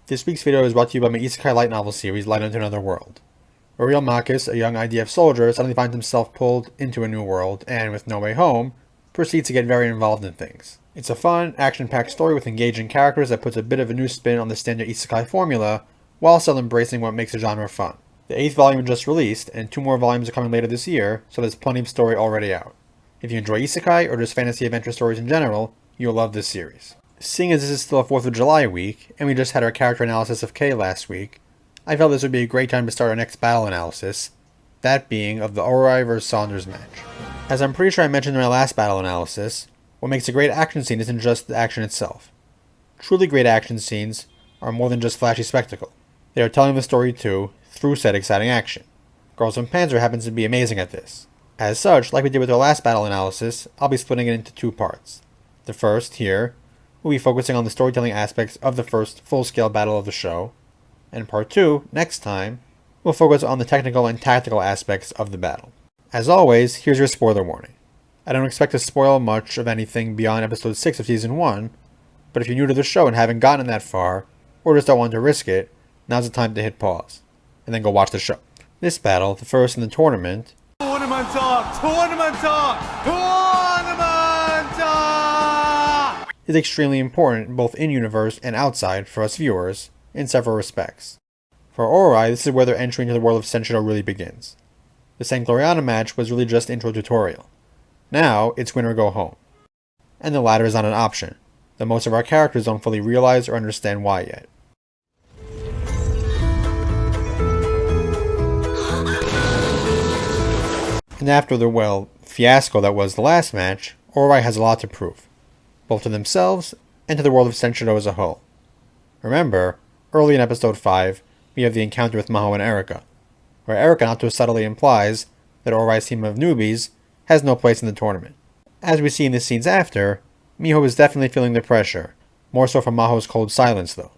This week's video is brought to you by my isekai light novel series, Light into Another World. Uriel Makis, a young IDF soldier, suddenly finds himself pulled into a new world, and with no way home, proceeds to get very involved in things. It's a fun, action-packed story with engaging characters that puts a bit of a new spin on the standard isekai formula, while still embracing what makes the genre fun. The 8th volume just released, and 2 more volumes are coming later this year, so there's plenty of story already out. If you enjoy isekai, or just fantasy adventure stories in general, you'll love this series. Seeing as this is still a 4th of July week, and we just had our character analysis of Kay last week, I felt this would be a great time to start our next battle analysis, that being of the Oarai vs Saunders match. As I'm pretty sure I mentioned in my last battle analysis, what makes a great action scene isn't just the action itself. Truly great action scenes are more than just flashy spectacle. They are telling the story too, through said exciting action. Und Panzer happens to be amazing at this. As such, like we did with our last battle analysis, I'll be splitting it into 2 parts. The first, here, will be focusing on the storytelling aspects of the first full-scale battle of the show, and part 2, next time, will focus on the technical and tactical aspects of the battle. As always, here's your spoiler warning. I don't expect to spoil much of anything beyond episode 6 of season 1, but if you're new to the show and haven't gotten that far, or just don't want to risk it, now's the time to hit pause, and then go watch the show. This battle, the first in the tournament, is extremely important both in-universe and outside for us viewers, in several respects. For Oarai, this is where their entry into the world of Senshido really begins. The St. Gloriana match was really just the intro tutorial. Now, it's win or go home. And the latter is not an option, though most of our characters don't fully realize or understand why yet. And after the, fiasco that was the last match, Oarai has a lot to prove, both to themselves and to the world of Senshido as a whole. Remember, early in episode 5, we have the encounter with Miho and Erica, where Erica not too subtly implies that Oarai's team of newbies has no place in the tournament. As we see in the scenes after, Miho is definitely feeling the pressure, more so from Maho's cold silence though,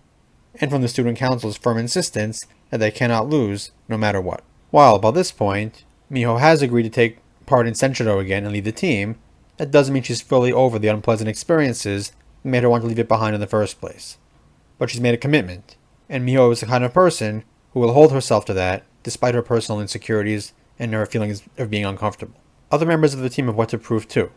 and from the student council's firm insistence that they cannot lose no matter what. While, by this point, Miho has agreed to take part in Senshido again and lead the team, that doesn't mean she's fully over the unpleasant experiences that made her want to leave it behind in the first place. But she's made a commitment, and Miho is the kind of person who will hold herself to that, despite her personal insecurities and her feelings of being uncomfortable. Other members of the team have what to prove too.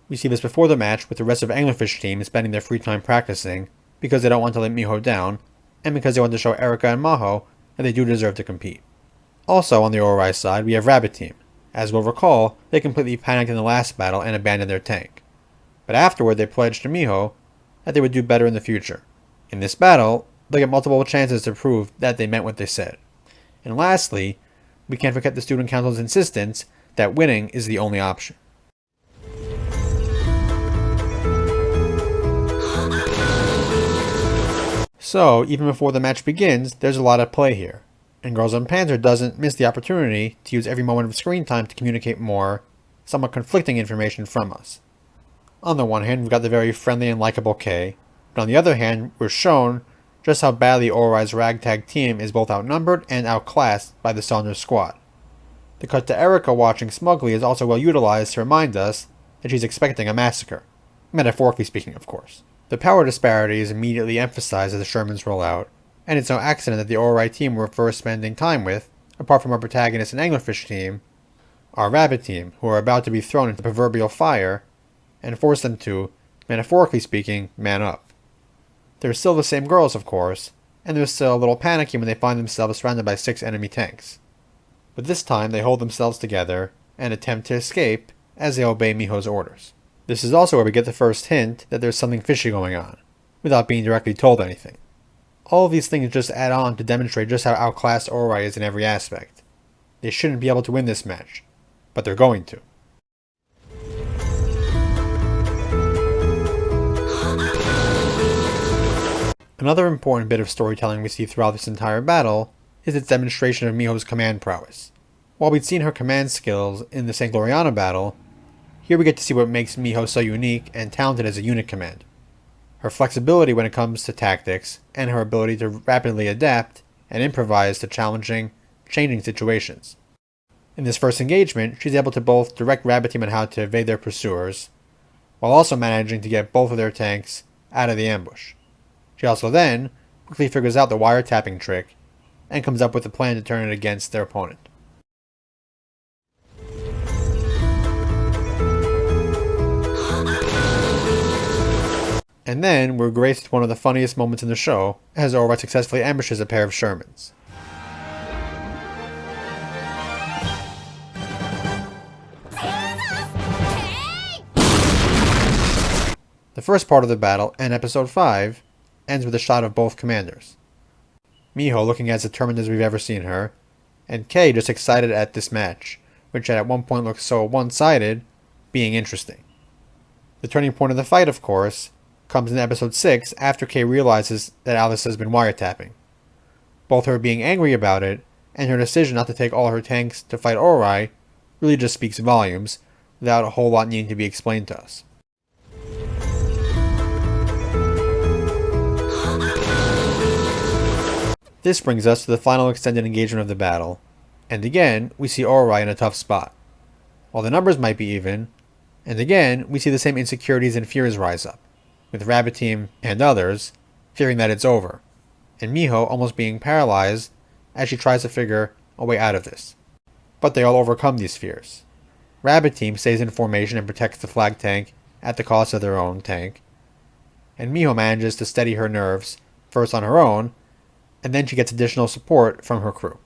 We see this before the match with the rest of the Anglerfish team spending their free time practicing, because they don't want to let Miho down, and because they want to show Erica and Miho that they do deserve to compete. Also on the Oarai side, we have Rabbit Team. As we'll recall, they completely panicked in the last battle and abandoned their tank. But afterward they pledged to Miho that they would do better in the future. In this battle, they get multiple chances to prove that they meant what they said. And lastly, we can't forget the student council's insistence that winning is the only option. So, even before the match begins, there's a lot at play here. And Und Panzer doesn't miss the opportunity to use every moment of screen time to communicate more, somewhat conflicting information from us. On the one hand, we've got the very friendly and likable Kay, but on the other hand, we're shown just how badly Oarai's ragtag team is both outnumbered and outclassed by the Saunders squad. The cut to Erica watching smugly is also well utilized to remind us that she's expecting a massacre. Metaphorically speaking, of course. The power disparity is immediately emphasized as the Shermans roll out, and it's no accident that the Oarai team we're first spending time with, apart from our protagonist and Anglerfish team, our Rabbit team, who are about to be thrown into proverbial fire, and force them to, metaphorically speaking, man up. They're still the same girls, of course, and they're still a little panicky when they find themselves surrounded by 6 enemy tanks. But this time they hold themselves together, and attempt to escape as they obey Miho's orders. This is also where we get the first hint that there's something fishy going on, without being directly told anything. All of these things just add on to demonstrate just how outclassed Oarai is in every aspect. They shouldn't be able to win this match, but they're going to. Another important bit of storytelling we see throughout this entire battle is its demonstration of Miho's command prowess. While we'd seen her command skills in the St. Gloriana battle, here we get to see what makes Miho so unique and talented as a unit commander. Her flexibility when it comes to tactics, and her ability to rapidly adapt and improvise to changing situations. In this first engagement, she's able to both direct Rabbit Team on how to evade their pursuers, while also managing to get both of their tanks out of the ambush. She also then quickly figures out the wiretapping trick and comes up with a plan to turn it against their opponent. And then we're graced with one of the funniest moments in the show as Oarai successfully ambushes a pair of Shermans. The first part of the battle, and episode 5, ends with a shot of both commanders. Miho looking as determined as we've ever seen her, and Kei just excited at this match, which at one point looked so one-sided, being interesting. The turning point of the fight, of course, comes in episode 6 after Kei realizes that Alice has been wiretapping. Both her being angry about it, and her decision not to take all her tanks to fight Oarai really just speaks volumes, without a whole lot needing to be explained to us. This brings us to the final extended engagement of the battle, and again, we see Oarai in a tough spot. While the numbers might be even, and again, we see the same insecurities and fears rise up, with Rabbit Team and others fearing that it's over, and Miho almost being paralyzed as she tries to figure a way out of this. But they all overcome these fears. Rabbit Team stays in formation and protects the flag tank at the cost of their own tank, and Miho manages to steady her nerves, first on her own, and then she gets additional support from her crew.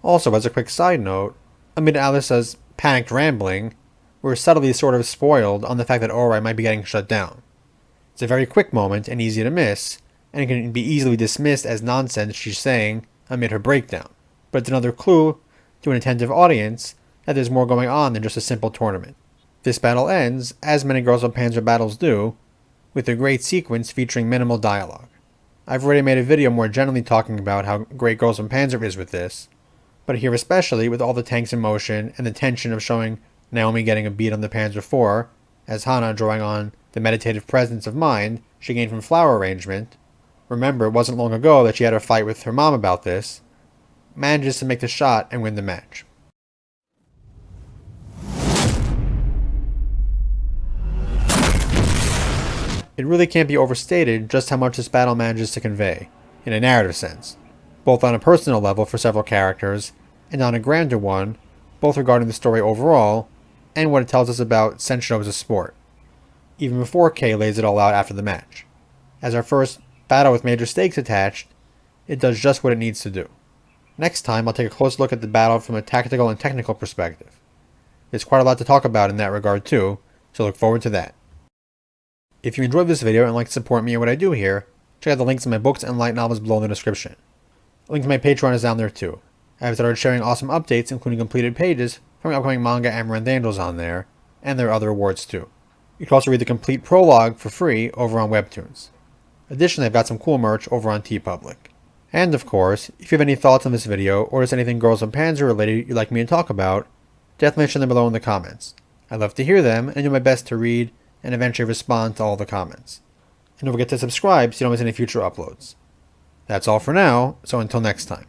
Also, as a quick side note, amid Alice's panicked rambling, we're subtly sort of spoiled on the fact that Oarai might be getting shut down. It's a very quick moment and easy to miss, and it can be easily dismissed as nonsense she's saying amid her breakdown, but it's another clue to an attentive audience that there's more going on than just a simple tournament. This battle ends, as many Girls und Panzer battles do, with a great sequence featuring minimal dialogue. I've already made a video more generally talking about how great Girls und Panzer is with this, but here especially with all the tanks in motion and the tension of showing Naomi getting a beat on the Panzer IV, as Hana drawing on the meditative presence of mind she gained from flower arrangement, remember it wasn't long ago that she had a fight with her mom about this, manages to make the shot and win the match. It really can't be overstated just how much this battle manages to convey, in a narrative sense, both on a personal level for several characters, and on a grander one, both regarding the story overall, and what it tells us about Sensho as a sport, even before Kei lays it all out after the match. As our first battle with major stakes attached, it does just what it needs to do. Next time, I'll take a close look at the battle from a tactical and technical perspective. There's quite a lot to talk about in that regard too, so look forward to that. If you enjoyed this video and like to support me and what I do here, check out the links to my books and light novels below in the description. A link to my Patreon is down there too. I have started sharing awesome updates including completed pages from my upcoming manga Amaranth Angels on there, and there are other awards too. You can also read the complete prologue for free over on Webtoons. Additionally, I've got some cool merch over on TeePublic. And of course, if you have any thoughts on this video, or just anything Girls und Panzer related you'd like me to talk about, definitely mention them below in the comments. I'd love to hear them, and do my best to read and eventually respond to all the comments. And don't forget to subscribe so you don't miss any future uploads. That's all for now, so until next time.